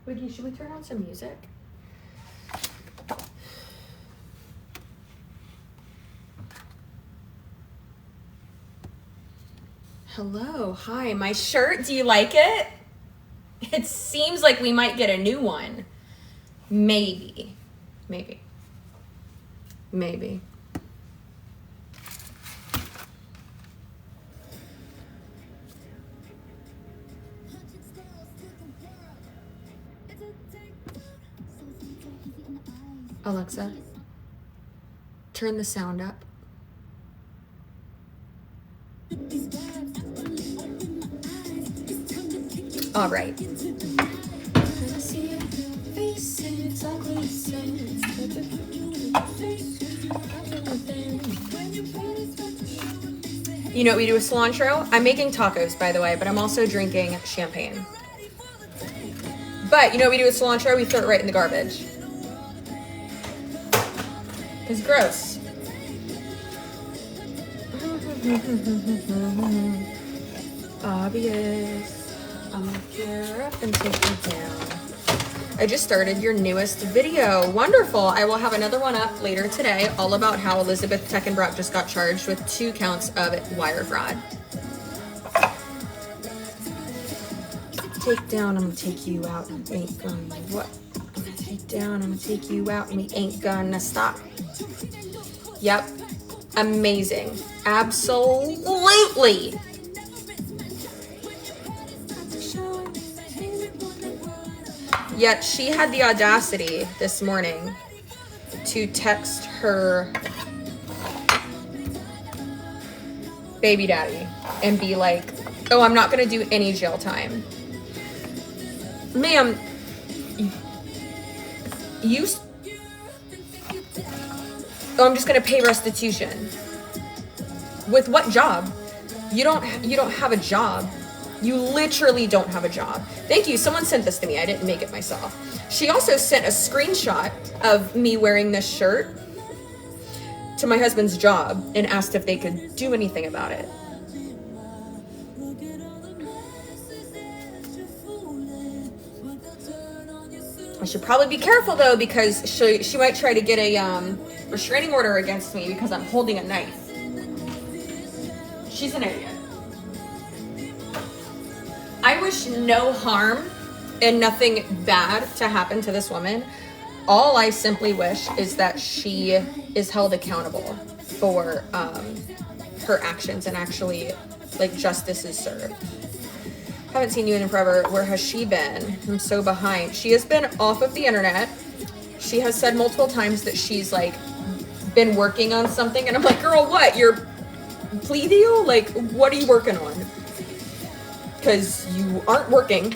Wiggy, should we turn on some music? Hello, hi, my shirt, do you like it? It seems like we might get a new one. Maybe. Alexa, turn the sound up. All right. You know what we do with cilantro? I'm making tacos, by the way, but I'm also drinking champagne. But you know what we do with cilantro? We throw it right in the garbage. It's gross. Obvious. I'm gonna gear up and take you down. I just started your newest video. Wonderful. I will have another one up later today, all about how Elizabeth Teckenbrock just got charged with 2 counts of wire fraud. Take down, I'm gonna take you out. Ain't gonna what? I'm gonna take down, I'm gonna take you out, and we ain't gonna stop. Yep. Amazing. Absolutely. Yet she had the audacity this morning to text her baby daddy and be like, oh, I'm not going to do any jail time. Ma'am, I'm just going to pay restitution. With what job? You don't have a job. You literally don't have a job. Thank you. Someone sent this to me. I didn't make it myself. She also sent a screenshot of me wearing this shirt to my husband's job and asked if they could do anything about it. I should probably be careful though, because she might try to get a restraining order against me because I'm holding a knife. She's an idiot. I wish no harm and nothing bad to happen to this woman. All I simply wish is that she is held accountable for her actions and actually, like, justice is served. Haven't seen you in forever. Where has she been? I'm so behind. She has been off of the internet. She has said multiple times that she's, like, been working on something. And I'm like, girl, what? Your plea deal? Like, what are you working on? Because you aren't working.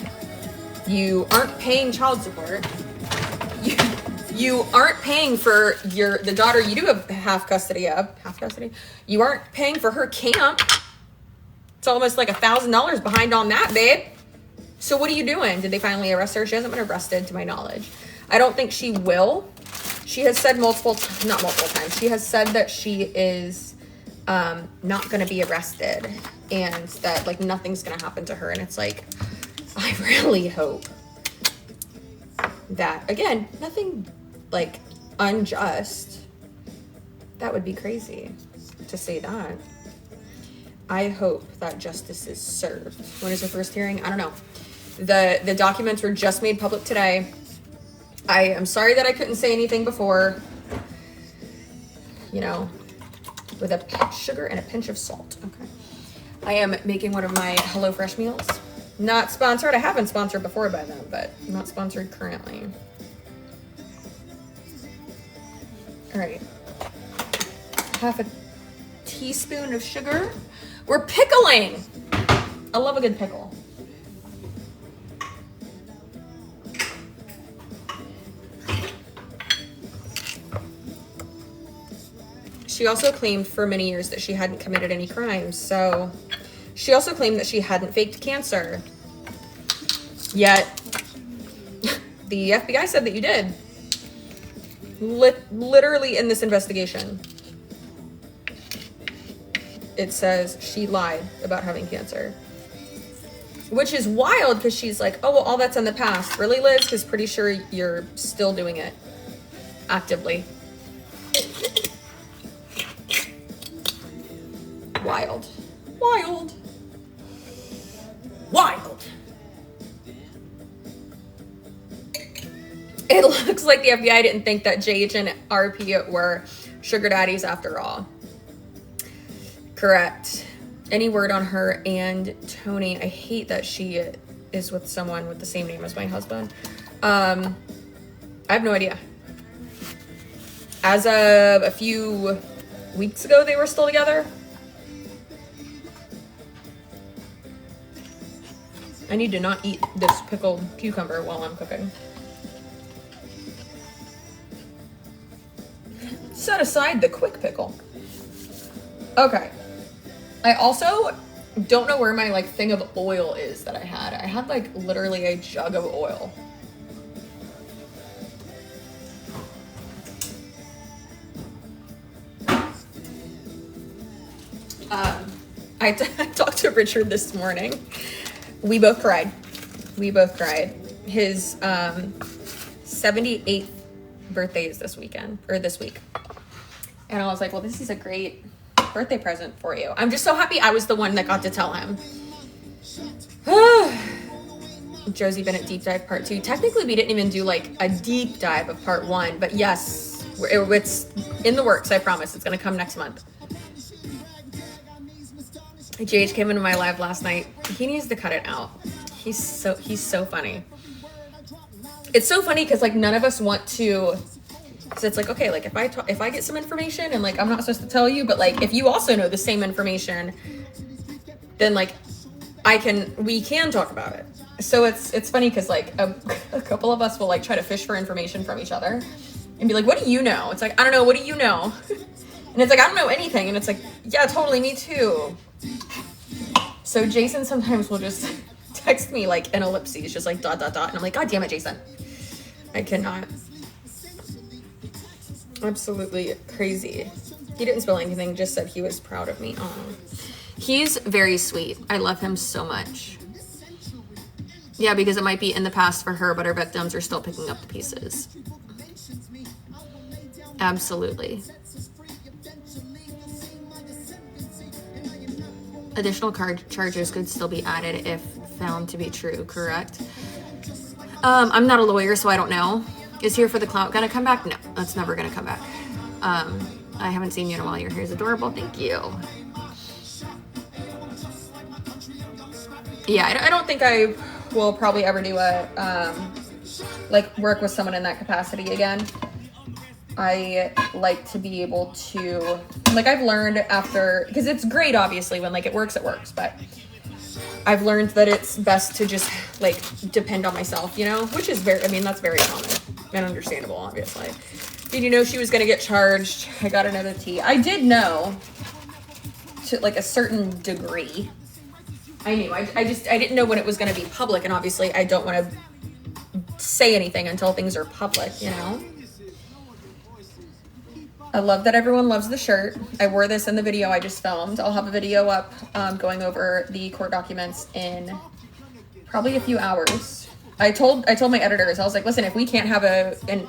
You aren't paying child support. You aren't paying for the daughter you do have half custody of. Half custody? You aren't paying for her camp. It's almost like $1,000 behind on that, babe. So what are you doing? Did they finally arrest her? She hasn't been arrested to my knowledge. I don't think she will. She has said not multiple times. She has said that she is not going to be arrested and that, like, nothing's going to happen to her. And it's like, I really hope that, again, nothing, like, unjust. That would be crazy to say that. I hope that justice is served. When is her first hearing? I don't know. The documents were just made public today. I am sorry that I couldn't say anything before. You know, with a pinch of sugar and a pinch of salt. Okay. I am making one of my HelloFresh meals. Not sponsored. I have been sponsored before by them, but not sponsored currently. All right. Half a teaspoon of sugar. We're pickling. I love a good pickle. She also claimed for many years that she hadn't committed any crimes. So she also claimed that she hadn't faked cancer. Yet the FBI said that you did. Literally in this investigation, it says she lied about having cancer. which is wild because she's like, oh, well, all that's in the past. Really, Liz? Because pretty sure you're still doing it actively. Wild. Wild. Wild. It looks like the FBI didn't think that JH and RP were sugar daddies after all. Correct. Any word on her and Tony? I hate that she is with someone with the same name as my husband. I have no idea. As of a few weeks ago, they were still together. I need to not eat this pickled cucumber while I'm cooking. Set aside the quick pickle. Okay. I also don't know where my like thing of oil is that I had. I had like literally a jug of oil. I talked to Richard this morning. We both cried. We both cried. His 78th birthday is this weekend, or this week. And I was like, well, this is a great birthday present for you. I'm just so happy I was the one that got to tell him. Josie Bennett deep dive part 2. Technically, we didn't even do like a deep dive of part 1, but yes, it's in the works. I promise. It's going to come next month. JH came into my live last night. He needs to cut it out. He's so funny. It's so funny because like none of us want to. So it's like, okay, like if I get some information and like I'm not supposed to tell you, but like if you also know the same information, then like we can talk about it. So it's funny because like a couple of us will like try to fish for information from each other and be like, what do you know? It's like, I don't know, what do you know? And it's like, I don't know anything. And it's like, yeah, totally, me too. So Jason sometimes will just text me like an ellipses, just like ... And I'm like, God damn it, Jason. I cannot. Absolutely crazy. He didn't spill anything, just said he was proud of me. Oh, he's very sweet. I love him so much. Yeah, because it might be in the past for her, but her victims are still picking up the pieces. Absolutely. Additional charges could still be added if found to be true, correct? I'm not a lawyer, so I don't know. Is Here for the Clout gonna come back? No, that's never gonna come back. I haven't seen you in a while. Your hair is adorable. Thank you. Yeah, I don't think I will probably ever do like work with someone in that capacity again. I like to be able to, like I've learned after, because it's great obviously when like it works, but I've learned that it's best to just like depend on myself, you know, which is that's very common and understandable, obviously. Did you know she was going to get charged? I got another tea. I did know to like a certain degree. I knew, I didn't know when it was going to be public. And obviously I don't want to say anything until things are public, you know? I love that everyone loves the shirt. I wore this in the video I just filmed. I'll have a video up going over the court documents in probably a few hours. I told my editors, I was like, listen, if we can't have an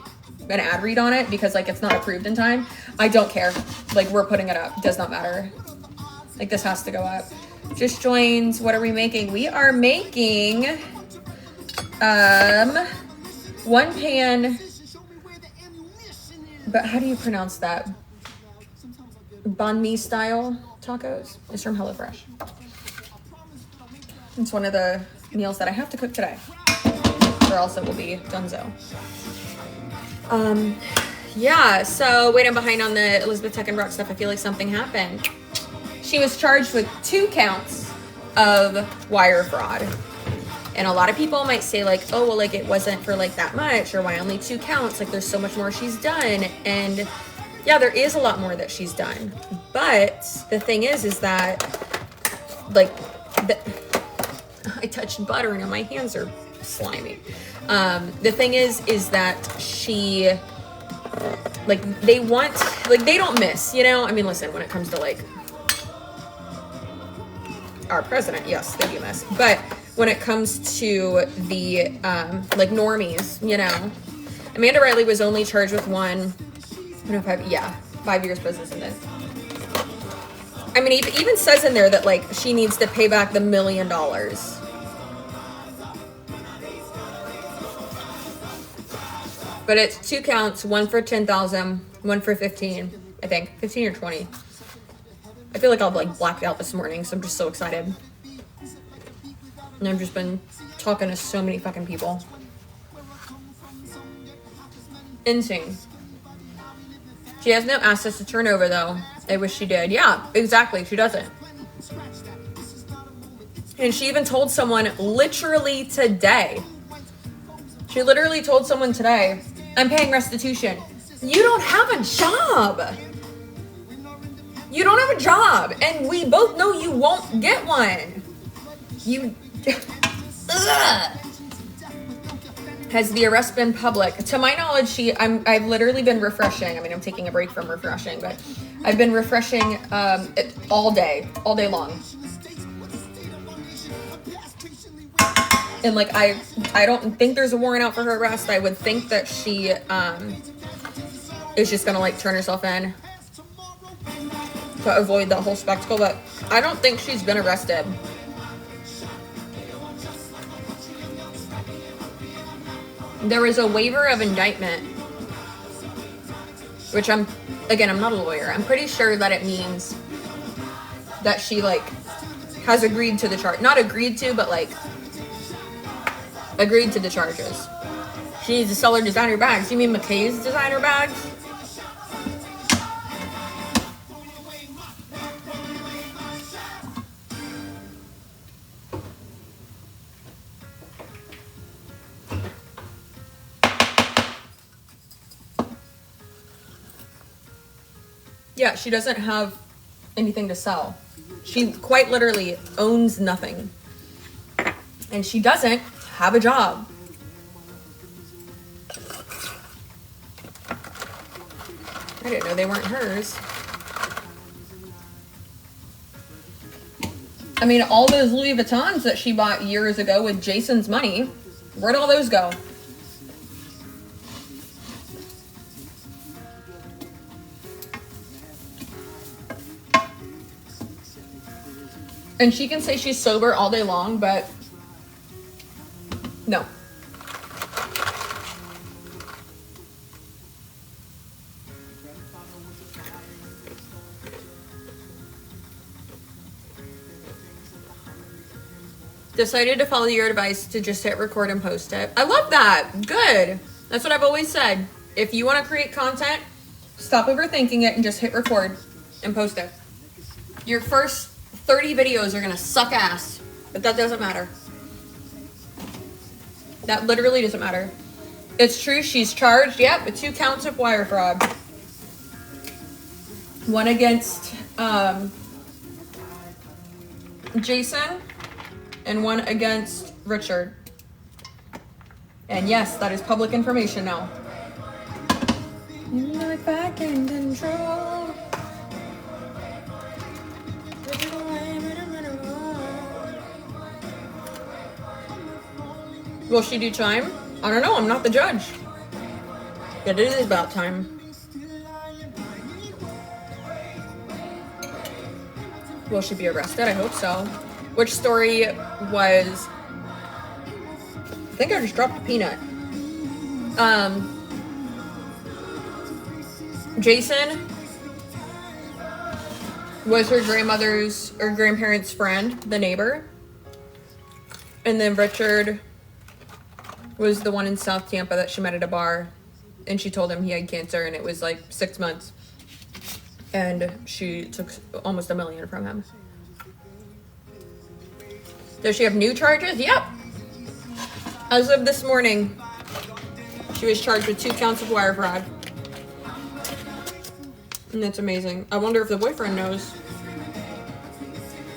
ad read on it because like it's not approved in time, I don't care. Like we're putting it up. Does not matter. Like this has to go up. Just joins. What are we making? We are making one pan. But how do you pronounce that? Banh mi style tacos. It's from HelloFresh. It's one of the meals that I have to cook today, or else it will be donezo. Yeah, so wait, I'm behind on the Elizabeth Teckenbrock stuff. I feel like something happened. She was charged with 2 counts of wire fraud. And a lot of people might say like, oh, well, like it wasn't for like that much, or why only 2 counts? Like there's so much more she's done. And yeah, there is a lot more that she's done. But the thing is that like, I touched butter and my hands are slimy. The thing is that she, like they don't miss, you know? I mean, listen, when it comes to like our president, yes, they do miss. But when it comes to the, like, normies, you know. Amanda Riley was only charged with one, no, 5 years prison sentence. I mean, it even says in there that, like, she needs to pay back the $1 million. But it's 2 counts, one for 10,000, one for 15, I think, 15 or 20. I feel like I'll, like, blacked out this morning, so I'm just so excited. And I've just been talking to so many fucking people. Insane. She has no assets to turn over, though. I wish she did. Yeah, exactly. She doesn't. And she even told someone literally today. She literally told someone today, I'm paying restitution. You don't have a job. You don't have a job. And we both know you won't get one. You... Ugh. Has the arrest been public? To my knowledge, I've literally been refreshing. I mean, I'm taking a break from refreshing, but I've been refreshing all day long. And like, I don't think there's a warrant out for her arrest. I would think that she is just gonna like turn herself in to avoid the whole spectacle, but I don't think she's been arrested. There was a waiver of indictment, which I'm not a lawyer. I'm pretty sure that it means that she like has agreed to the charge. Not agreed to, but like agreed to the charges. She needs to sell her designer bags. You mean McKay's designer bags? Yeah, she doesn't have anything to sell. She quite literally owns nothing. And she doesn't have a job. I didn't know they weren't hers. I mean, all those Louis Vuittons that she bought years ago with Jason's money, where'd all those go? And she can say she's sober all day long, but no. Decided to follow your advice to just hit record and post it. I love that. Good. That's what I've always said. If you want to create content, stop overthinking it and just hit record and post it. Your first 30 videos are gonna suck ass, but that doesn't matter. That literally doesn't matter. It's true, she's charged, yep, with 2 counts of wire fraud. One against Jason and one against Richard. And yes, that is public information now. You're back in control. Will she do time? I don't know. I'm not the judge. But it is about time. Will she be arrested? I hope so. Which story was... I think I just dropped a peanut. Jason was her grandmother's or grandparents' friend, the neighbor. And then Richard was the one in South Tampa that she met at a bar, and she told him he had cancer, and it was like 6 months, and she took almost $1 million from him. Does she have new charges? Yep. As of this morning, she was charged with 2 counts of wire fraud. And that's amazing. I wonder if the boyfriend knows.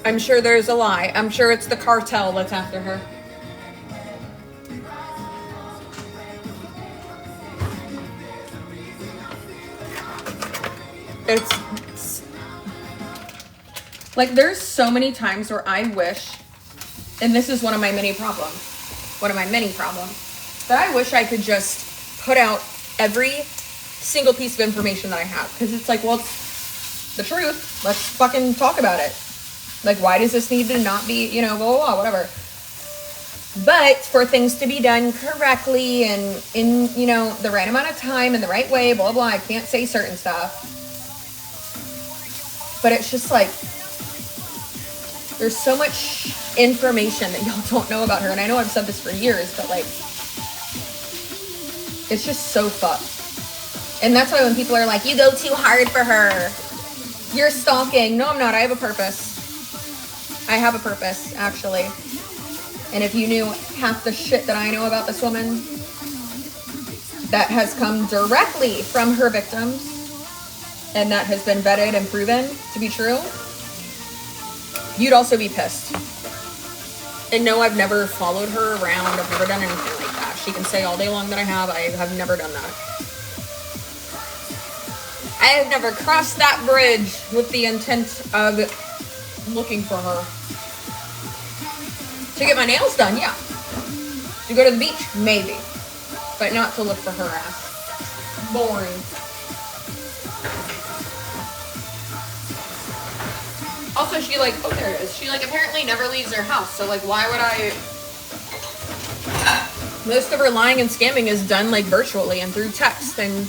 I'm sure there's a lie. I'm sure it's the cartel that's after her. It's like there's so many times where I wish and this is one of my many problems, that I wish I could just put out every single piece of information that I have. Because it's like, well, it's the truth. Let's fucking talk about it. Like, why does this need to not be, you know, blah, blah, blah, whatever. But for things to be done correctly and in, you know, the right amount of time and the right way, blah, blah, I can't say certain stuff. But it's just like, there's so much information that y'all don't know about her. And I know I've said this for years, but like, it's just so fucked. And that's why when people are like, you go too hard for her, you're stalking. No, I'm not. I have a purpose. I have a purpose, actually. And if you knew half the shit that I know about this woman that has come directly from her victims and that has been vetted and proven to be true, you'd also be pissed. And no, I've never followed her around. I've never done anything like that. She can say all day long that I have never done that. I have never crossed that bridge with the intent of looking for her. To get my nails done, yeah. To go to the beach, maybe. But not to look for her ass. Boring. Also, she like, oh, there it is. She like apparently never leaves her house. So like, why would I? Most of her lying and scamming is done like virtually and through text and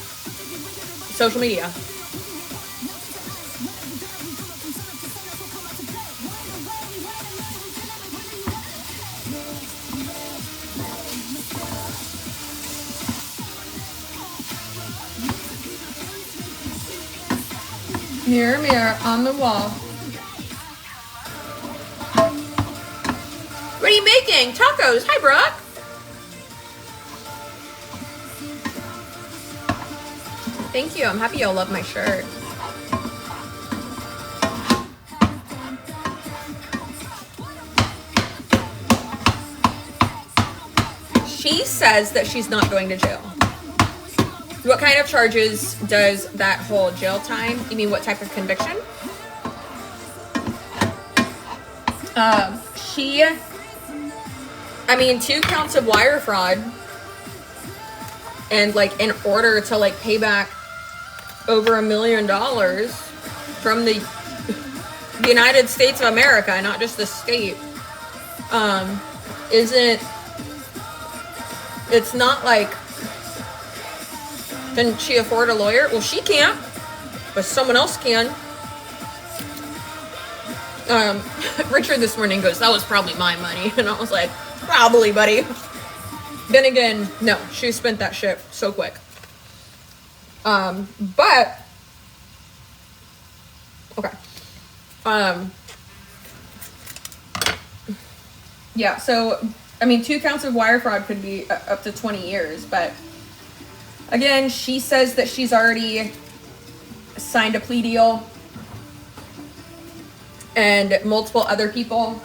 social media. Mirror, mirror on the wall. What are you making? Tacos. Hi, Brooke. Thank you. I'm happy y'all love my shirt. She says that she's not going to jail. What kind of charges does that hold? Jail time? You mean what type of conviction? I mean, 2 counts of wire fraud. And like in order to like pay back over $1 million from the United States of America, not just the state, it's not like, can she afford a lawyer? Well, she can't, but someone else can. Richard this morning goes, that was probably my money. And I was like, probably, buddy. Then again, no, she spent that shit so quick. But, okay. Yeah, so, I mean, 2 counts of wire fraud could be up to 20 years, but again, she says that she's already signed a plea deal, and multiple other people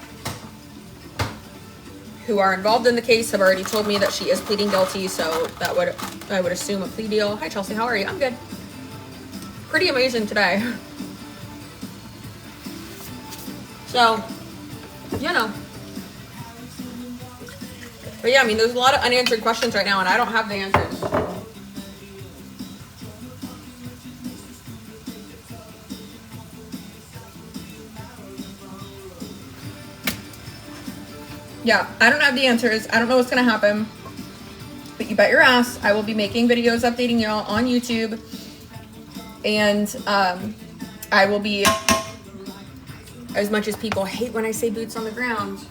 who are involved in the case have already told me that she is pleading guilty, so that would, I would assume, a plea deal. Hi, Chelsea, how are you? I'm good. Pretty amazing today. So, you know. But yeah, I mean, there's a lot of unanswered questions right now, and I don't have the answers. Yeah, I don't have the answers. I don't know what's going to happen. But you bet your ass, I will be making videos updating y'all on YouTube. And I will be, as much as people hate when I say boots on the ground,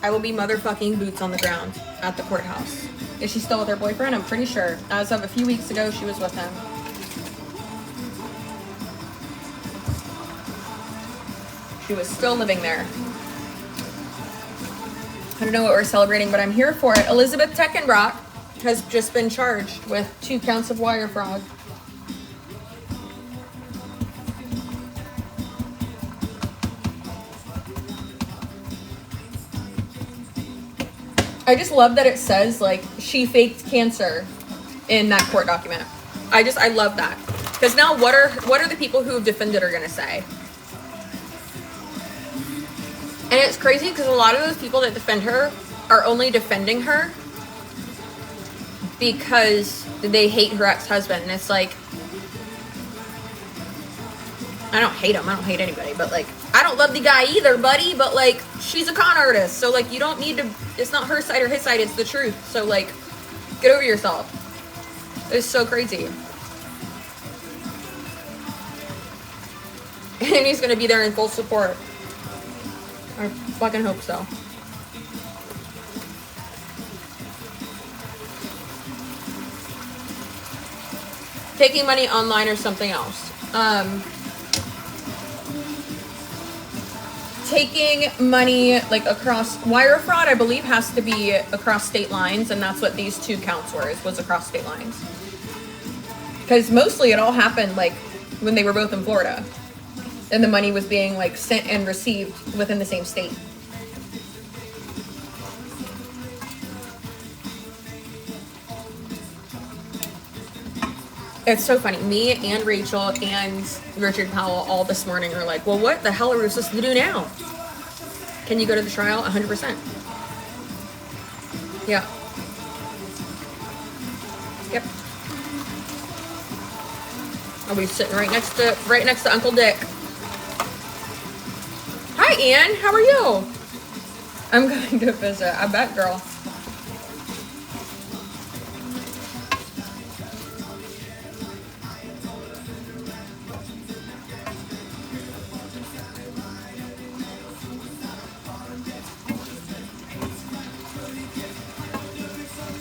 I will be motherfucking boots on the ground at the courthouse. Is she still with her boyfriend? I'm pretty sure. As of a few weeks ago, she was with him. She was still living there. I don't know what we're celebrating, but I'm here for it. Elizabeth Teckenbrock has just been charged with 2 counts of wire fraud. I just love that it says, like, she faked cancer in that court document. I love that. Because now what are the people who have defended her going to say? And it's crazy because a lot of those people that defend her are only defending her because they hate her ex-husband. And it's like, I don't hate him. I don't hate anybody. But, like, I don't love the guy either, buddy. But, like, she's a con artist. So, like, you don't need to, it's not her side or his side. It's the truth. So, like, get over yourself. It's so crazy. And he's going to be there in full support. I fucking hope so. Taking money online or something else. Taking money like across wire fraud, I believe, has to be across state lines, and that's what these 2 counts was across state lines. Because mostly it all happened like when they were both in Florida, and the money was being like sent and received within the same state. It's so funny. Me and Rachel and Richard Powell all this morning are like, well, what the hell are we supposed to do now? Can you go to the trial? 100%. Yeah. Yep. I'll be sitting right next to Uncle Dick. Hi, Ann. How are you? I'm going to visit. I bet, girl.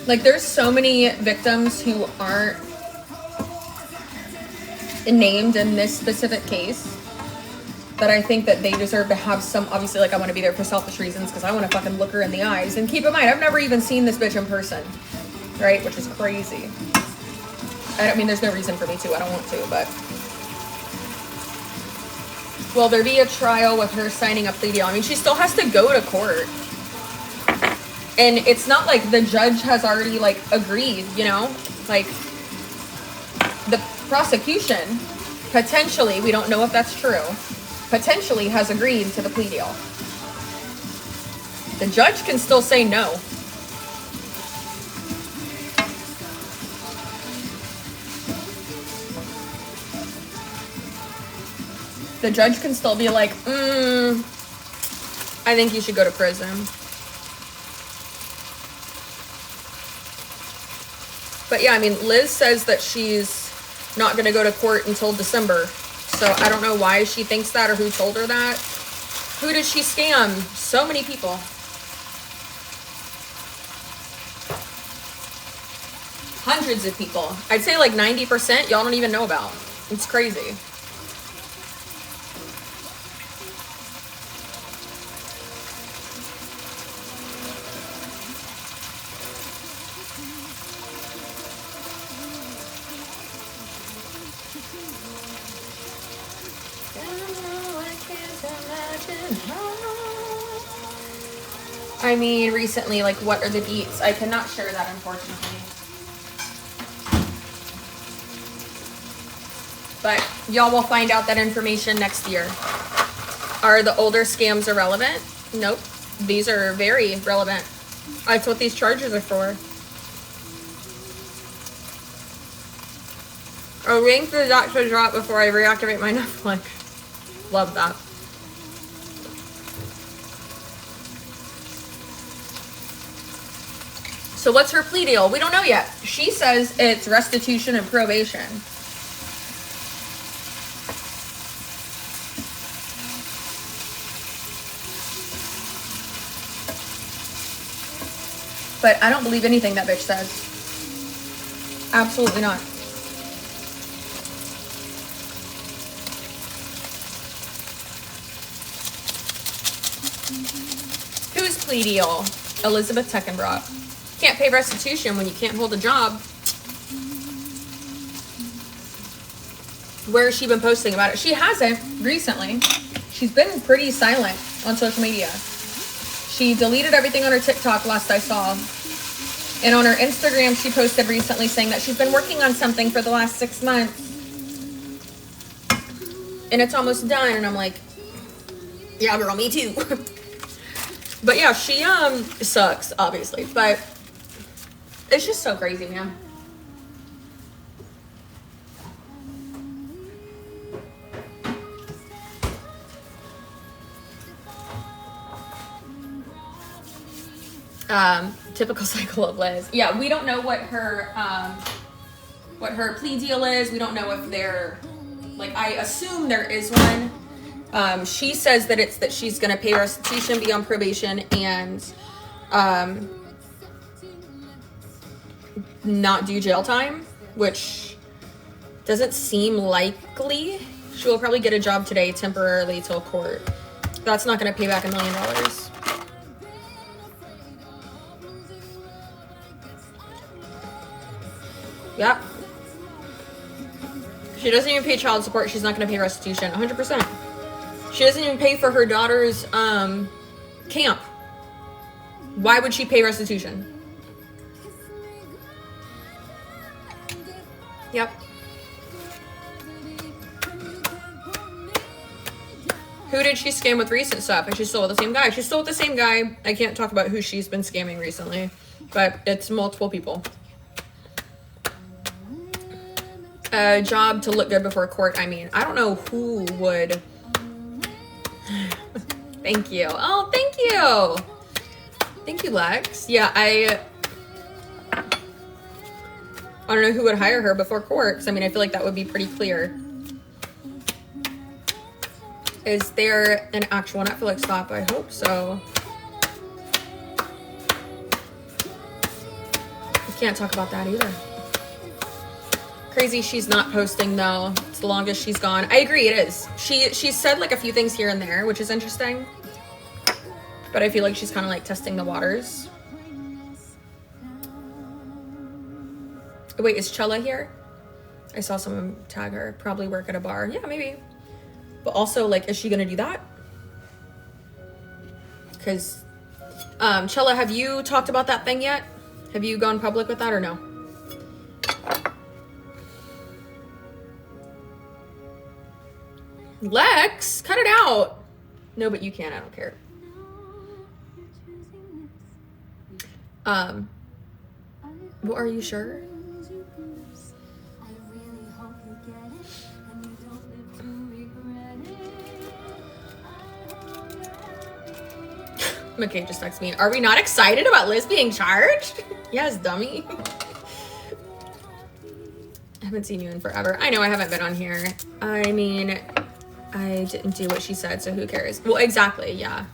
Like, there's so many victims who aren't named in this specific case that I think that they deserve to have some, obviously, like, I want to be there for selfish reasons because I want to fucking look her in the eyes. And keep in mind, I've never even seen this bitch in person, right? Which is crazy. I mean, there's no reason for me to. I don't want to, but... Will there be a trial with her signing a plea deal? I mean, she still has to go to court. And it's not like the judge has already, like, agreed, you know? Like, the prosecution, potentially, we don't know if that's true, potentially has agreed to the plea deal. The judge can still say no. The judge can still be like, I think you should go to prison. But yeah, I mean, Liz says that she's not going to go to court until December. So I don't know why she thinks that or who told her that. Who did she scam? So many people. Hundreds of people. I'd say like 90% y'all don't even know about. It's crazy. I mean, recently, like, what are the deets? I cannot share that, unfortunately. But y'all will find out that information next year. Are the older scams irrelevant? Nope. These are very relevant. That's what these charges are for. I'm waiting for the doc to drop before I reactivate my Netflix. Love that. So what's her plea deal? We don't know yet. She says it's restitution and probation. But I don't believe anything that bitch says. Absolutely not. Whose plea deal? Elizabeth Teckenbrock. Can't pay restitution when you can't hold a job. Where has she been posting about it? She hasn't recently. She's been pretty silent on social media. She deleted everything on her TikTok last I saw. And on her Instagram, she posted recently saying that she's been working on something for the last 6 months. And it's almost done. And I'm like, yeah, girl, me too. But yeah, she sucks, obviously, but it's just so crazy, man. Typical cycle of Liz. Yeah, we don't know what her plea deal is. We don't know if they're, like, I assume there is one. She says that it's that she's gonna pay restitution, be on probation, and not do jail time, which doesn't seem likely. She will probably get a job today temporarily till court. That's not gonna pay back $1 million. Yep. She doesn't even pay child support. She's not going to pay restitution. 100%. She doesn't even pay for her daughter's camp. Why would she pay restitution? Yep. Who did she scam with recent stuff? And she's still with the same guy. She's still with the same guy. I can't talk about who she's been scamming recently, but it's multiple people. A job to look good before court. I mean, I don't know who would. Thank you. Oh, thank you. Thank you, Lex. Yeah, I don't know who would hire her before court, because I mean, I feel like that would be pretty clear. Is there an actual Netflix stop? I hope so. We can't talk about that either. Crazy she's not posting though. It's the longest she's gone. I agree, it is. She said like a few things here and there, which is interesting. But I feel like she's kind of like testing the waters. Wait, is Chella here? I saw someone tag her. Probably work at a bar. Yeah, maybe. But also, like, is she gonna do that? Because, Chella, have you talked about that thing yet? Have you gone public with that or no? Lex, cut it out. No, but you can. I don't care. Well, are you sure? McKay just texted me. Are we not excited about Liz being charged? Yes, dummy. I haven't seen you in forever. I know I haven't been on here. I mean, I didn't do what she said, so who cares? Well, exactly, yeah.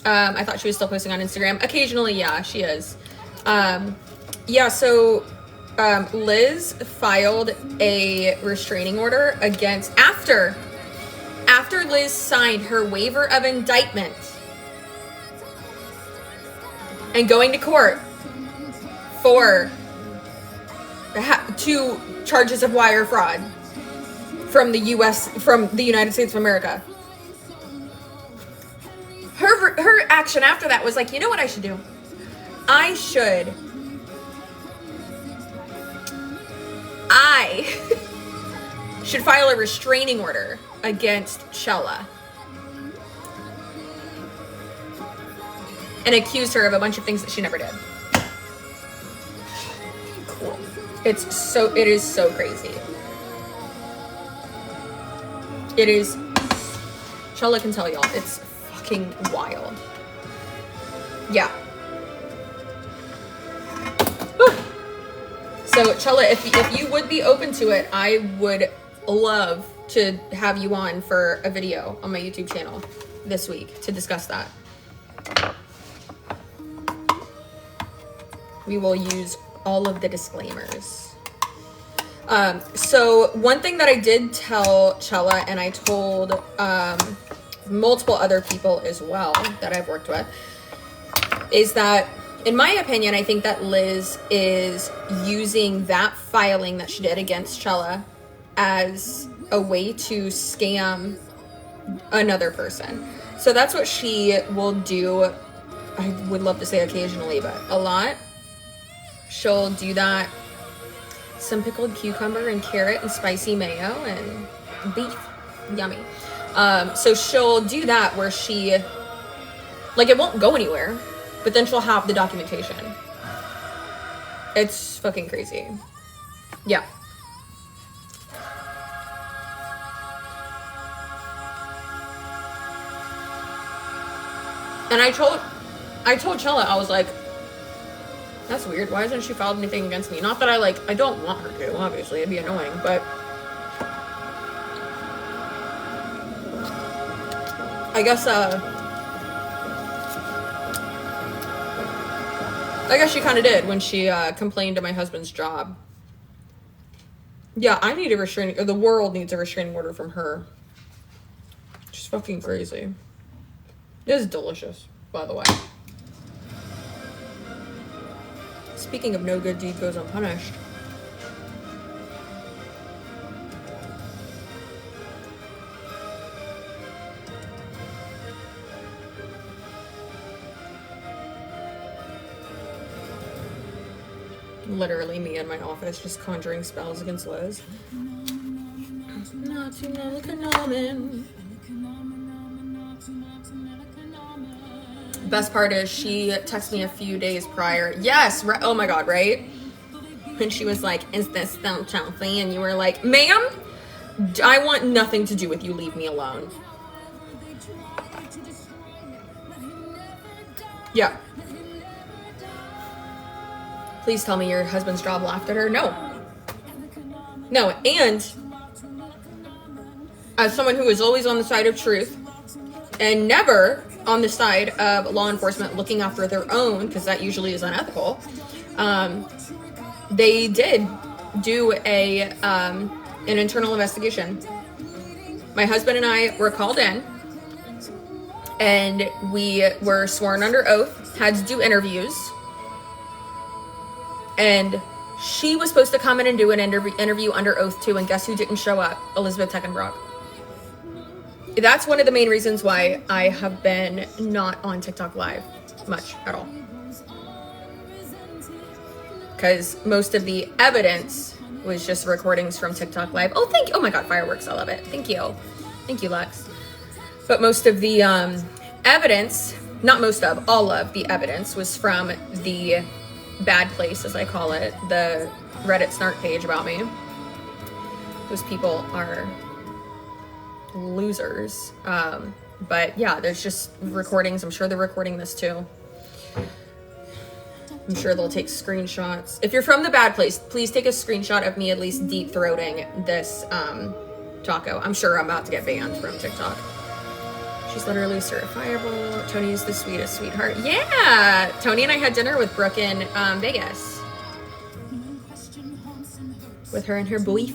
I thought she was still posting on Instagram. Occasionally, yeah, she is. Yeah, so Liz filed a restraining order against, after Liz signed her waiver of indictment and going to court for 2 charges of wire fraud from the United States of America. Her action after that was like, you know what I should do? I should file a restraining order against Chella and accuse her of a bunch of things that she never did. Cool. It is so crazy. It is, Chella can tell y'all, it's fucking wild. Yeah. Whew. So Chella, if you would be open to it, I would love to have you on for a video on my YouTube channel this week to discuss that. We will use all of the disclaimers. So one thing that I did tell Chella, and I told multiple other people as well that I've worked with, is that, in my opinion, I think that Liz is using that filing that she did against Chella as a way to scam another person. So that's what she will do. I would love to say occasionally, but a lot. She'll do that. Some pickled cucumber and carrot and spicy mayo and beef. Yummy. So she'll do that where she Like, it won't go anywhere, but then she'll have the documentation. It's fucking crazy. Yeah. And I told Chella, I was like, that's weird. Why hasn't she filed anything against me? Not that I don't want her to, obviously. It'd be annoying, but I guess she kind of did when she complained to my husband's job. Yeah, I need the world needs a restraining order from her. She's fucking crazy. It is delicious, by the way. Speaking of no good deed goes unpunished. Literally me in my office just conjuring spells against Liz. Best part is she texted me a few days prior. Yes, oh my god, right? And she was like, is this still Chelsea? And you were like, ma'am, I want nothing to do with you. Leave me alone. Yeah. Please tell me your husband's job laughed at her. No. No, and as someone who is always on the side of truth and never on the side of law enforcement looking after their own, because that usually is unethical, they did do an internal investigation. My husband and I were called in, and we were sworn under oath, had to do interviews, and she was supposed to come in and do an interview under oath too, and guess who didn't show up? Liz Teckenbrock. That's one of the main reasons why I have been not on TikTok Live much at all. Because most of the evidence was just recordings from TikTok Live. Oh, thank you. Oh my god, fireworks. I love it. Thank you. Thank you, Lex. But most of the evidence, not most of, all of the evidence was from the bad place, as I call it, the Reddit snark page about me. Those people are losers. But yeah, there's just recordings. I'm sure they're recording this too. I'm sure they'll take screenshots. If you're from the bad place, please take a screenshot of me at least deep throating this taco. I'm sure I'm about to get banned from TikTok. She's literally certifiable. Tony's the sweetest sweetheart. Yeah! Tony and I had dinner with Brooke in Vegas. With her and her boy.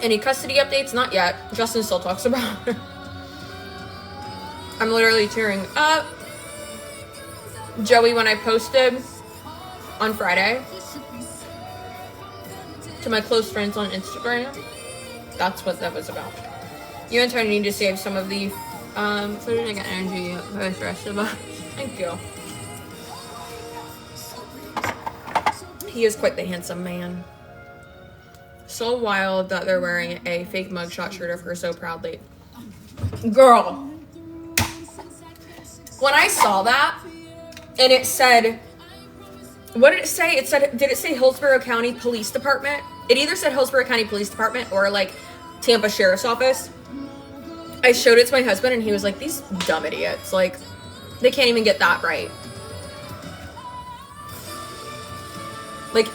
Any custody updates? Not yet. Justin still talks about it. I'm literally tearing up. Joey, when I posted on Friday to my close friends on Instagram, that's what that was about. You and Tony need to save some of the footage and energy for the rest of us. Thank you. He is quite the handsome man. So wild that they're wearing a fake mugshot shirt of her so proudly. Girl. When I saw that, and it said, what did it say? It said, did it say Hillsborough County Police Department? It either said Hillsborough County Police Department or like Tampa Sheriff's Office. I showed it to my husband and he was like, these dumb idiots. Like, they can't even get that right. Like,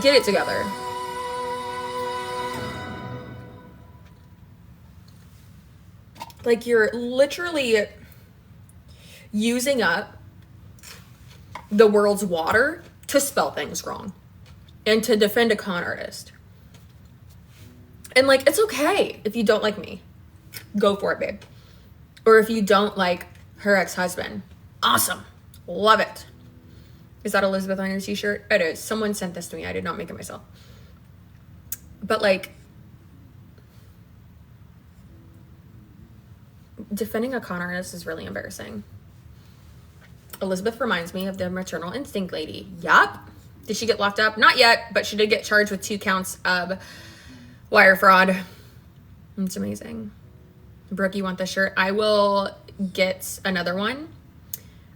get it together. Like, you're literally using up the world's water to spell things wrong and to defend a con artist. And like, it's okay if you don't like me. Go for it, babe. Or if you don't like her ex-husband. Awesome. Love it. Is that Elizabeth on your t-shirt? It is. Someone sent this to me. I did not make it myself. But like, defending a con artist is really embarrassing. Elizabeth reminds me of the maternal instinct lady. Yup. Did she get locked up? Not yet, but she did get charged with 2 counts of wire fraud. It's amazing. Brooke, you want this shirt? I will get another one.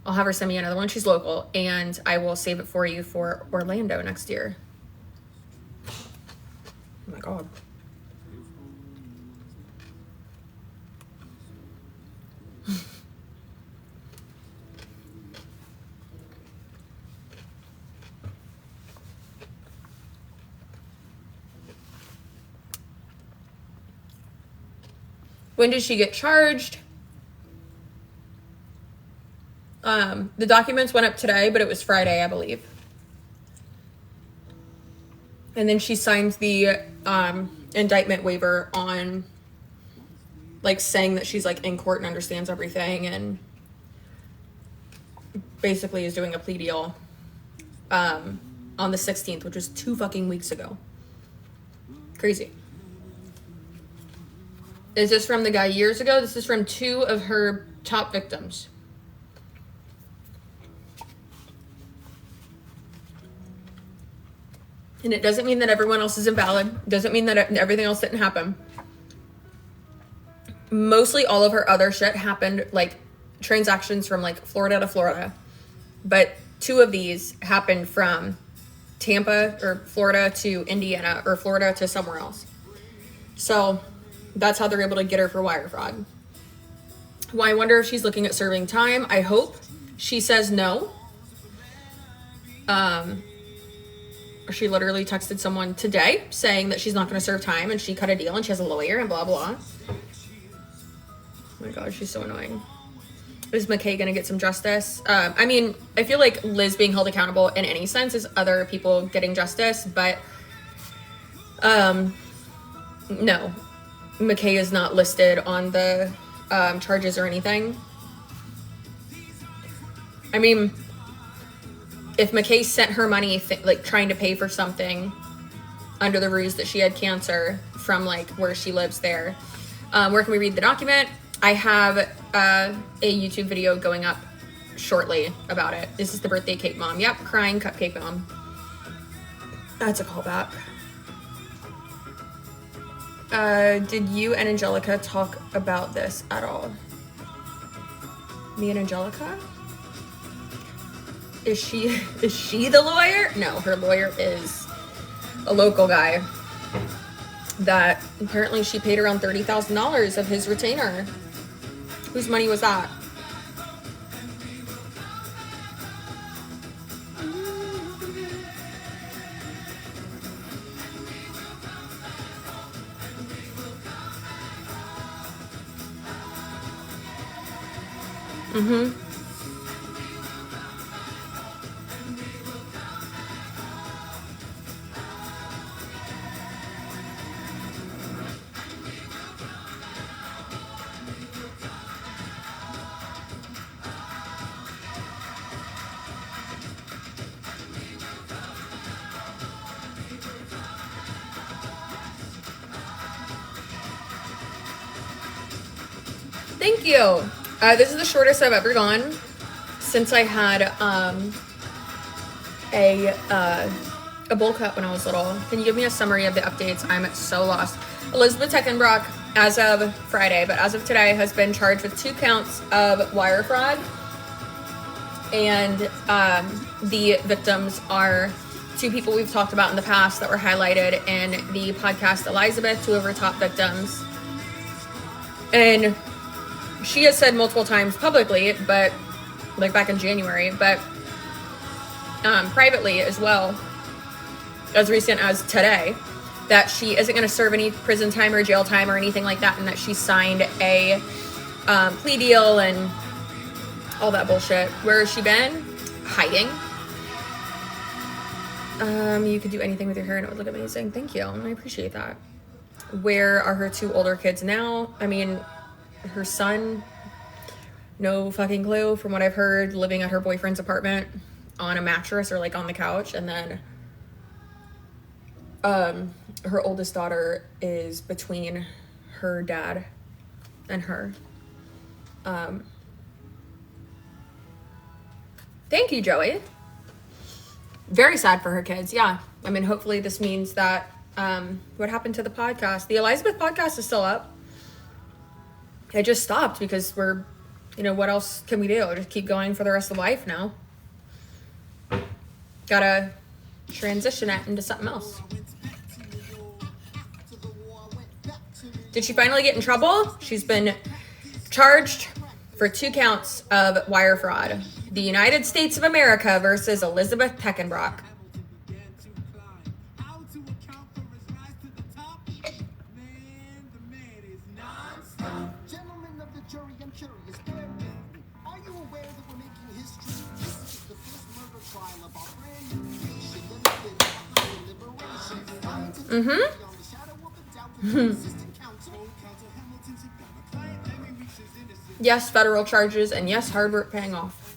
I'll have her send me another one. She's local, and I will save it for you for Orlando next year. Oh my God. When did she get charged? The documents went up today, but it was Friday, I believe. And then she signed the indictment waiver on, like, saying that she's, like, in court and understands everything, and basically is doing a plea deal on the 16th, which was 2 fucking weeks ago. Crazy. Is this from the guy years ago? This is from 2 of her top victims. And it doesn't mean that everyone else is invalid. Doesn't mean that everything else didn't happen. Mostly all of her other shit happened, like, transactions from, like, Florida to Florida. But 2 of these happened from Tampa or Florida to Indiana, or Florida to somewhere else. So that's how they're able to get her for wire fraud. Well, I wonder if she's looking at serving time. I hope. She says no. She literally texted someone today saying that she's not going to serve time, and she cut a deal and she has a lawyer and blah, blah. Oh my God, she's so annoying. Is McKay going to get some justice? I mean, I feel like Liz being held accountable in any sense is other people getting justice, but no. McKay is not listed on the charges or anything. I mean, if McKay sent her money, like, trying to pay for something under the ruse that she had cancer from, like, where she lives there, where can we read the document? I have a YouTube video going up shortly about it. This is the birthday cake mom. Yep, crying cupcake mom. That's a callback. Did you and Angelica talk about this at all? Me and Angelica? Is she the lawyer? No, her lawyer is a local guy that apparently she paid around $30,000 of his retainer. Whose money was that? Mm-hmm. Thank you. This is the shortest I've ever gone since I had a bowl cut when I was little. Can you give me a summary of the updates? I'm so lost. Elizabeth Teckenbrock, as of Friday, but as of today, has been charged with 2 counts of wire fraud. And the victims are 2 people we've talked about in the past that were highlighted in the podcast Elizabeth, 2 of her top victims. And she has said multiple times publicly, but like back in January, but privately as well, as recent as today, that she isn't going to serve any prison time or jail time or anything like that, and that she signed a plea deal and all that bullshit. Where has she been? Hiding. You could do anything with your hair and it would look amazing. Thank you. I appreciate that. Where are her 2 older kids now? I mean, her son, no fucking clue. From what I've heard, living at her boyfriend's apartment on a mattress or like on the couch. And then her oldest daughter is between her dad and her. Thank you, Joey. Very sad for her kids. Yeah. I mean, hopefully this means that, what happened to the podcast? The Elizabeth podcast is still up. It just stopped because we're, what else can we do? Just keep going for the rest of life now. Gotta transition it into something else. Did she finally get in trouble? She's been charged for 2 counts of wire fraud. The United States of America versus Elizabeth Teckenbrock. Yes, federal charges, and yes, hard work paying off.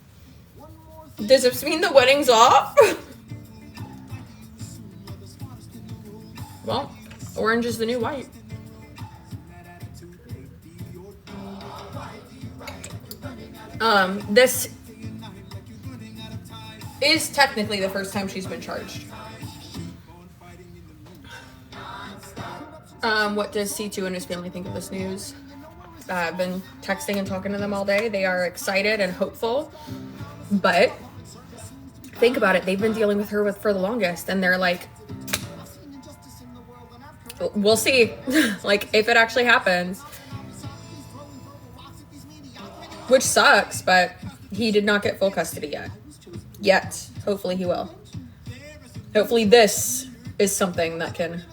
Does this mean the wedding's off? Well, orange is the new white. This is technically the first time she's been charged. What does C2 and his family think of this news? I've been texting and talking to them all day. They are excited and hopeful, but think about it. They've been dealing with her for the longest, and they're like, we'll see. Like, if it actually happens, which sucks, but he did not get full custody yet. Hopefully he will. Hopefully this is something that can,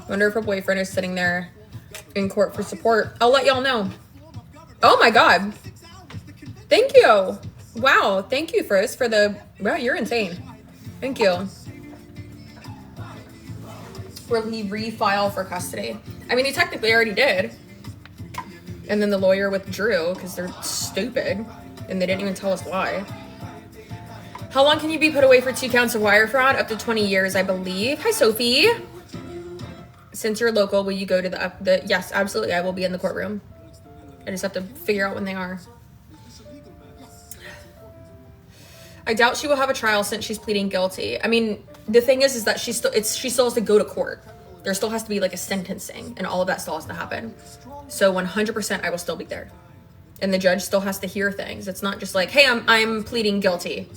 wonder if her boyfriend is sitting there in court for support. I'll let y'all know. Oh my God. Thank you. Wow. Thank you, Friz, for the, wow, you're insane. Thank you. Will he refile for custody? I mean, he technically already did. And then the lawyer withdrew because they're stupid and they didn't even tell us why. How long can you be put away for 2 counts of wire fraud? Up to 20 years, I believe. Hi, Sophie. Since you're local, will you go to the yes, absolutely. I will be in the courtroom. I just have to figure out when they are. I doubt she will have a trial since she's pleading guilty. I mean, the thing is that she still has to go to court. There still has to be like a sentencing and all of that still has to happen. So 100% I will still be there. And the judge still has to hear things. It's not just like, hey, I'm pleading guilty.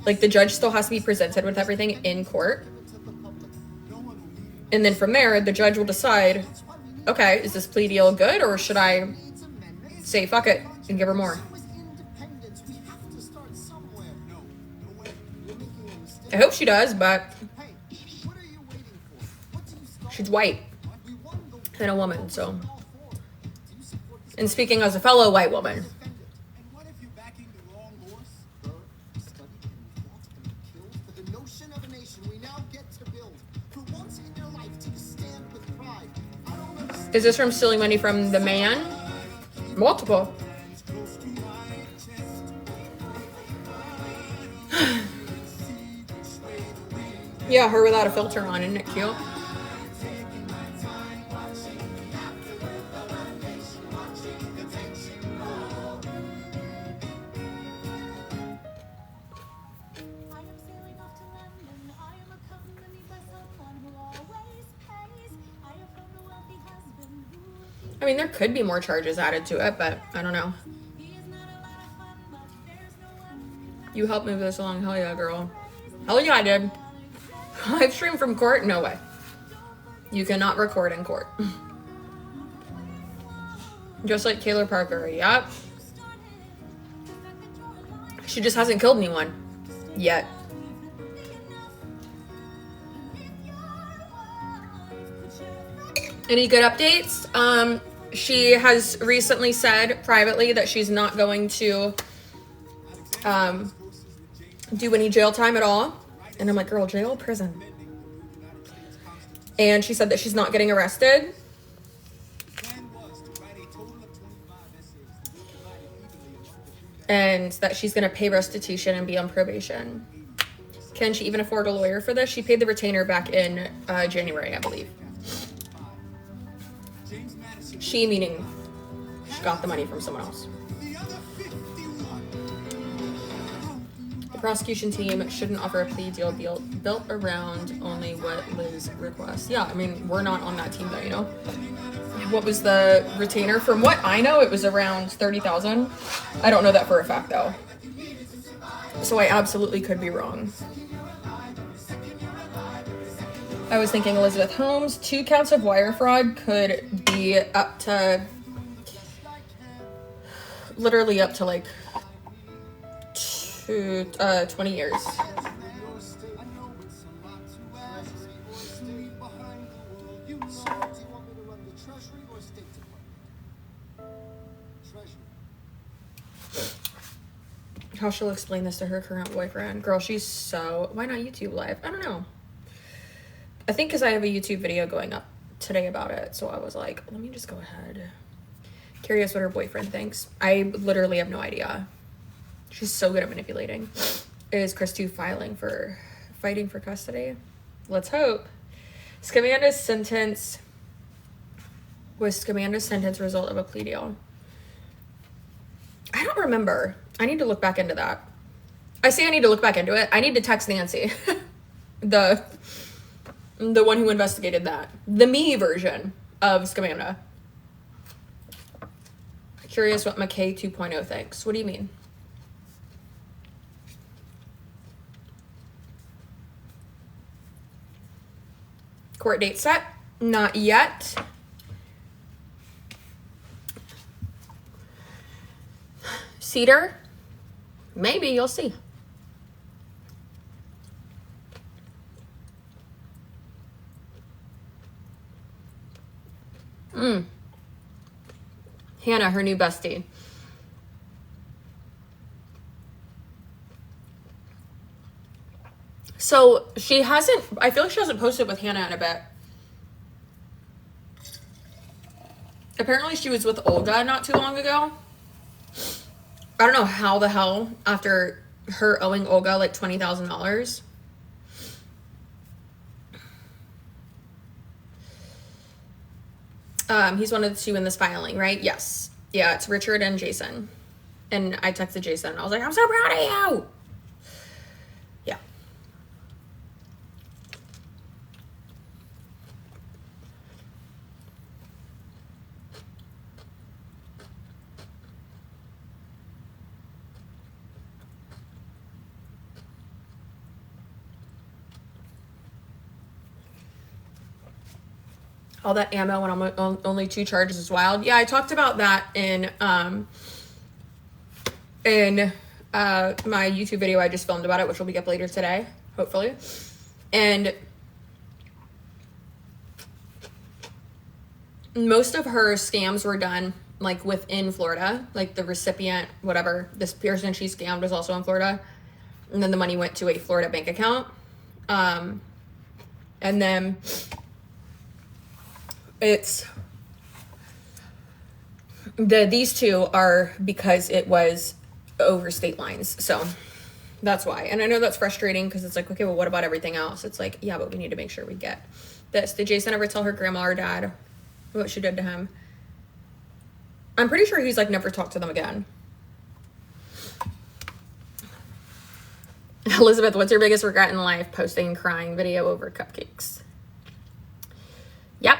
Like, the judge still has to be presented with everything in court. And then from there, the judge will decide, okay, is this plea deal good, or should I say fuck it and give her more? I hope she does, but she's white and a woman, so. And speaking as a fellow white woman. Is this from stealing money from the man? Multiple. Yeah, her without a filter on, isn't it cute? I mean, there could be more charges added to it, but I don't know. You helped move this along. Hell yeah, girl. Hell yeah, I did. Live stream from court? No way. You cannot record in court. Just like Taylor Parker. Yep. She just hasn't killed anyone. Yet. Any good updates? She has recently said privately that she's not going to do any jail time at all. And I'm like, girl, jail, prison. And she said that she's not getting arrested. And that she's going to pay restitution and be on probation. Can she even afford a lawyer for this? She paid the retainer back in January, I believe. She meaning She got the money from someone else. The prosecution team shouldn't offer a plea deal built around only what Liz requests. Yeah, I mean, we're not on that team though, you know? What was the retainer? From what I know, it was around $30,000. I don't know that for a fact though. So I absolutely could be wrong. I was thinking Elizabeth Holmes, 2 counts of wire fraud could be up to, literally up to like 20 years. How she'll explain this to her current boyfriend. Girl, she's so... Why not YouTube Live? I don't know. I think because I have a YouTube video going up today about it. So I was like, let me just go ahead. Curious what her boyfriend thinks. I literally have no idea. She's so good at manipulating. Is Chris 2 fighting for custody? Let's hope. Scamanda's sentence... Was Scamanda's sentence result of a plea deal? I don't remember. I need to look back into that. I say I need to look back into it. I need to text Nancy. the one who investigated that. The me version of Scamanda. Curious what McKay 2.0 thinks. What do you mean? Court date set? Not yet. Cedar? Maybe, you'll see. Hannah, her new bestie. So she hasn't, I feel like she hasn't posted with Hannah in a bit. Apparently she was with Olga not too long ago. I don't know how the hell, after her owing Olga like $20,000. He's one of the 2 in this filing, right? Yes. Yeah, it's Richard and Jason. And I texted Jason and I was like, I'm so proud of you. Yeah. All that ammo when I'm on only 2 charges is wild. Yeah, I talked about that in my YouTube video I just filmed about it, which will be up later today, hopefully. And most of her scams were done like within Florida, like the recipient, whatever, this person she scammed was also in Florida. And then the money went to a Florida bank account. And then it's these 2 are because it was over state lines. So that's why. And I know that's frustrating because it's like, okay, well, what about everything else? It's like, yeah, but we need to make sure we get this. Did Jason ever tell her grandma or dad what she did to him? I'm pretty sure he's like never talked to them again. Elizabeth, what's your biggest regret in life? Posting crying video over cupcakes. Yep.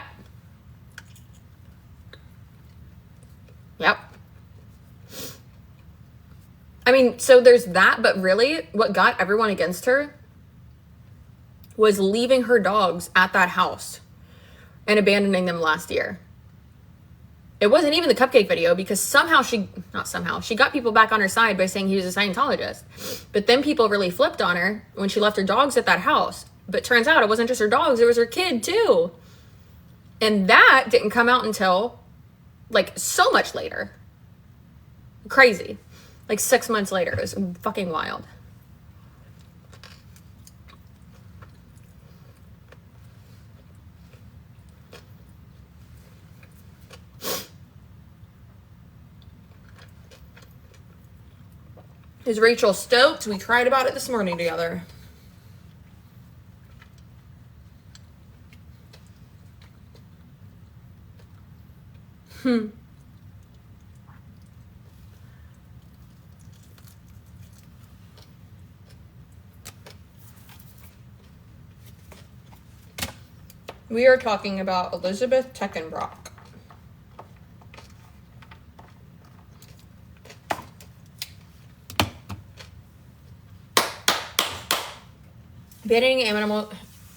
Yep. I mean, so there's that, but really what got everyone against her was leaving her dogs at that house and abandoning them last year. It wasn't even the cupcake video because she got people back on her side by saying he was a Scientologist. But then people really flipped on her when she left her dogs at that house. But turns out it wasn't just her dogs, it was her kid too. And that didn't come out until like so much later. Crazy. Like 6 months later. It was fucking wild. Is Rachel stoked? We cried about it this morning together. We are talking about Elizabeth Teckenbrock.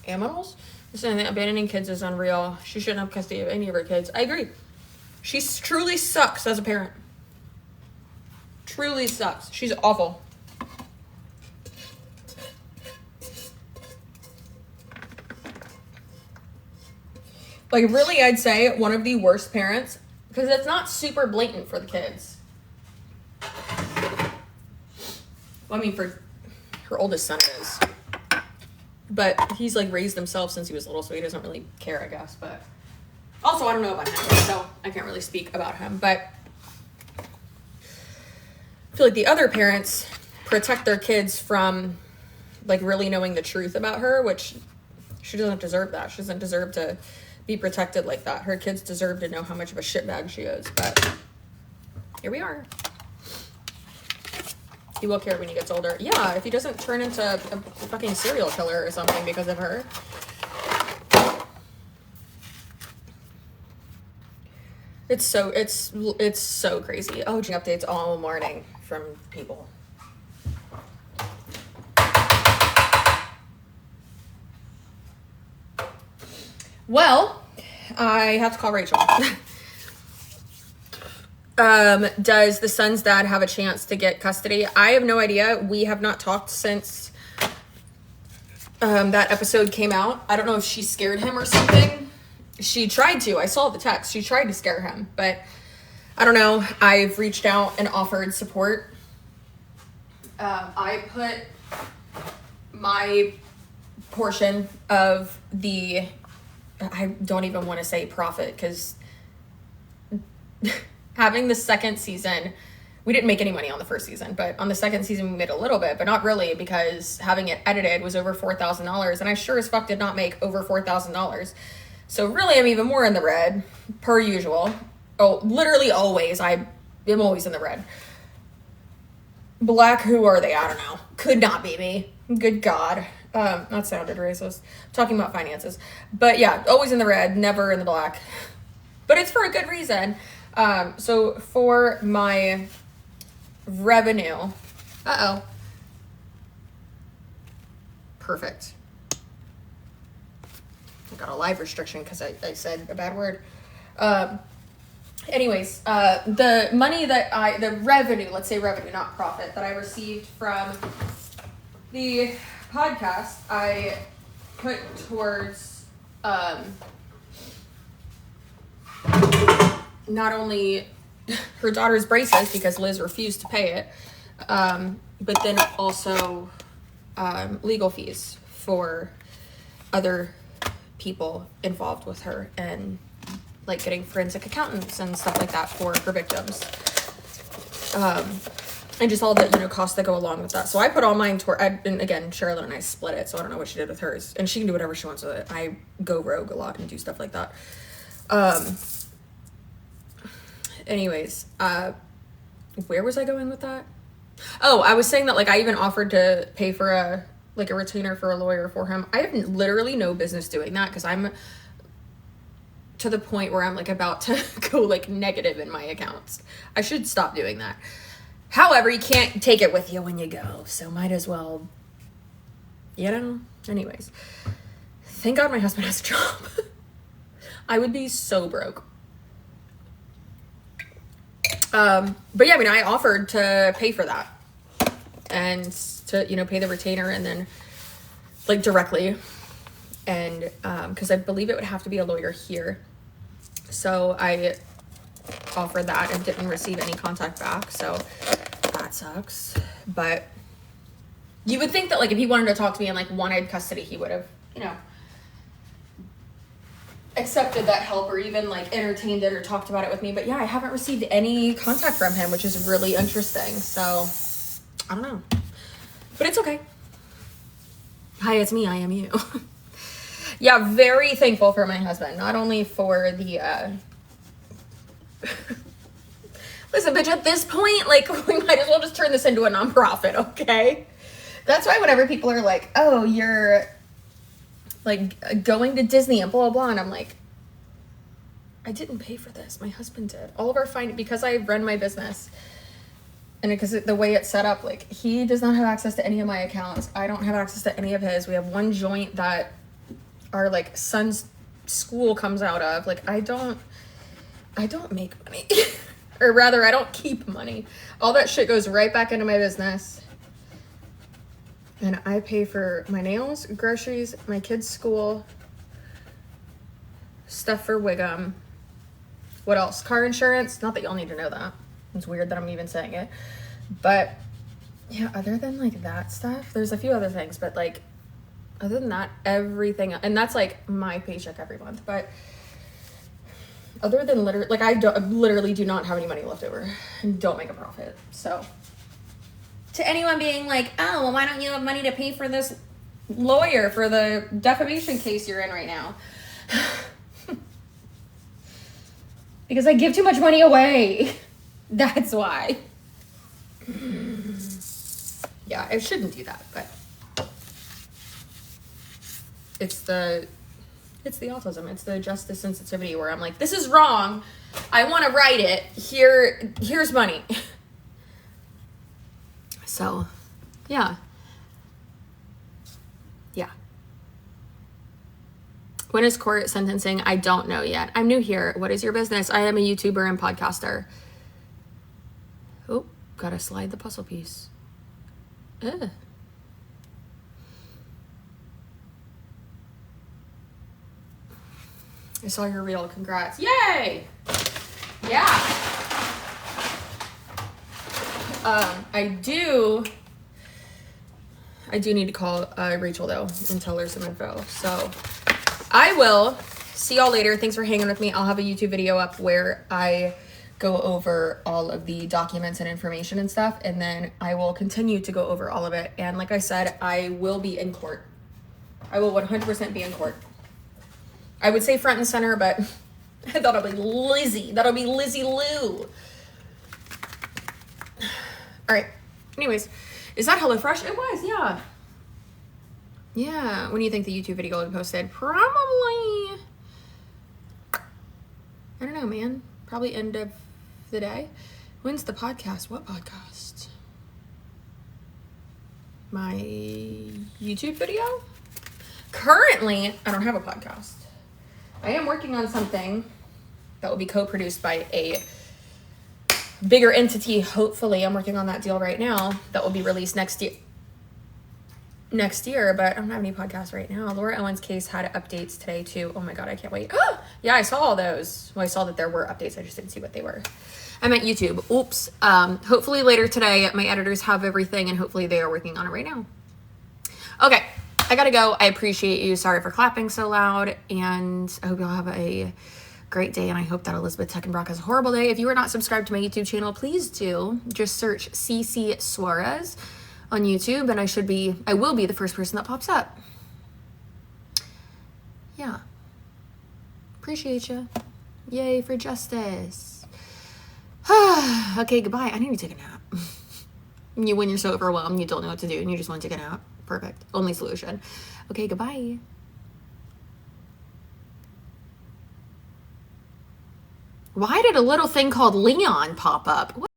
Animals? Abandoning kids is unreal. She shouldn't have custody of any of her kids. I agree. She truly sucks as a parent. Truly sucks. She's awful. Like, really, I'd say one of the worst parents, because it's not super blatant for the kids. Well, I mean, for her oldest son it is. But he's, like, raised himself since he was little, so he doesn't really care, I guess. But also, I don't know about him, so I can't really speak about him. But I feel like the other parents protect their kids from, like, really knowing the truth about her, which she doesn't deserve that. She doesn't deserve to be protected like that. Her kids deserve to know how much of a shitbag she is, but here we are. He will care when he gets older. Yeah, if he doesn't turn into a fucking serial killer or something because of her. It's so crazy. Oh, updates all morning from people. Well, I have to call Rachel. Does the son's dad have a chance to get custody? I have no idea. We have not talked since that episode came out. I don't know if she scared him or something. She tried to. I saw the text. She tried to scare him, but I don't know. I've reached out and offered support. I put my portion of the... I don't even want to say profit, because having the second season, we didn't make any money on the first season, but on the second season we made a little bit, but not really, because having it edited was over $4,000, and I sure as fuck did not make over $4,000. So really, I'm even more in the red, per usual. Oh, literally always. I am always in the red. Black, who are they? I don't know. Could not be me. Good God. That sounded racist. I'm talking about finances. But yeah, always in the red, never in the black. But it's for a good reason. So for my revenue... Perfect. I got a live restriction because I said a bad word. Anyways, the money that the revenue, let's say revenue, not profit, that I received from the podcast, I put towards not only her daughter's braces, because Liz refused to pay it, but then also legal fees for other people involved with her, and like getting forensic accountants and stuff like that for her victims. And just all the, costs that go along with that. So I put all mine toward, and again, Sherilyn and I split it, so I don't know what she did with hers. And she can do whatever she wants with it. I go rogue a lot and do stuff like that. Anyways, where was I going with that? Oh, I was saying that, like, I even offered to pay for a retainer for a lawyer for him. I have literally no business doing that, because I'm to the point where I'm, like, about to go, like, negative in my accounts. I should stop doing that. However, you can't take it with you when you go, so might as well, anyways. Thank God my husband has a job. I would be so broke. But yeah, I mean, I offered to pay for that and to, pay the retainer and then, like, directly. And, because I believe it would have to be a lawyer here. So I offered that and didn't receive any contact back, so that sucks. But you would think that, like, if he wanted to talk to me and, like, wanted custody, he would have, accepted that help, or even, like, entertained it or talked about it with me. But yeah, I haven't received any contact from him, which is really interesting. So I don't know, but it's okay. Hi, it's me. I am you. Yeah, very thankful for my husband, not only for the listen, bitch, at this point, like, we might as well just turn this into a nonprofit, okay? That's why whenever people are like, oh, you're like going to Disney and blah, blah, blah. And I'm like, I didn't pay for this. My husband did. All of our because I run my business and because the way it's set up, like he does not have access to any of my accounts. I don't have access to any of his. We have one joint that our like son's school comes out of. Like I don't make money or rather I don't keep money. All that shit goes right back into my business. And I pay for my nails, groceries, my kids' school, stuff for Wiggum. What else? Car insurance. Not that y'all need to know that. It's weird that I'm even saying it. But yeah, other than like that stuff, there's a few other things. But like, other than that, everything. And that's like my paycheck every month. But other than like I literally do not have any money left over and don't make a profit. So to anyone being like, oh, well, why don't you have money to pay for this lawyer for the defamation case you're in right now? Because I give too much money away. That's why. Yeah, I shouldn't do that, but it's the autism. It's the justice sensitivity where I'm like, this is wrong. I want to write it. Here's money. So, yeah. Yeah. When is court sentencing? I don't know yet. I'm new here. What is your business? I am a YouTuber and podcaster. Oh, gotta slide the puzzle piece. Ugh. I saw your reel. Congrats. Yay! Yeah. I do need to call Rachel though and tell her some info. So I will see y'all later. Thanks for hanging with me. I'll have a YouTube video up where I go over all of the documents and information and stuff, and then I will continue to go over all of it. And like I said, I will be in court. I will 100% be in court. I would say front and center, but that'll be Lizzie. That'll be Lizzie Lou. All right. Anyways, is that HelloFresh? It was, yeah. Yeah. When do you think the YouTube video will be posted? Probably. I don't know, man. Probably end of the day. When's the podcast? What podcast? My YouTube video? Currently, I don't have a podcast. I am working on something that will be co-produced by a bigger entity. Hopefully, I'm working on that deal right now that will be released next year, but I don't have any podcasts right now. Laura Owens' case had updates today too. Oh my god, I can't wait. Yeah, I saw all those. Well, I saw that there were updates. I just didn't see what they were. I meant YouTube. Oops. Hopefully later today, my editors have everything and hopefully they are working on it right now. Okay, I gotta go. I appreciate you. Sorry for clapping so loud, and I hope y'all have a great day, and I hope that Elizabeth Teckenbrock has a horrible day. If you are not subscribed to my YouTube channel, please do. Just search CC Suarez on YouTube, and I will be the first person that pops up. Yeah. Appreciate you. Yay for justice. Okay, goodbye. I need to take a nap. When you're so overwhelmed, you don't know what to do, and you just want to take a nap. Perfect. Only solution. Okay, goodbye. Why did a little thing called Leon pop up?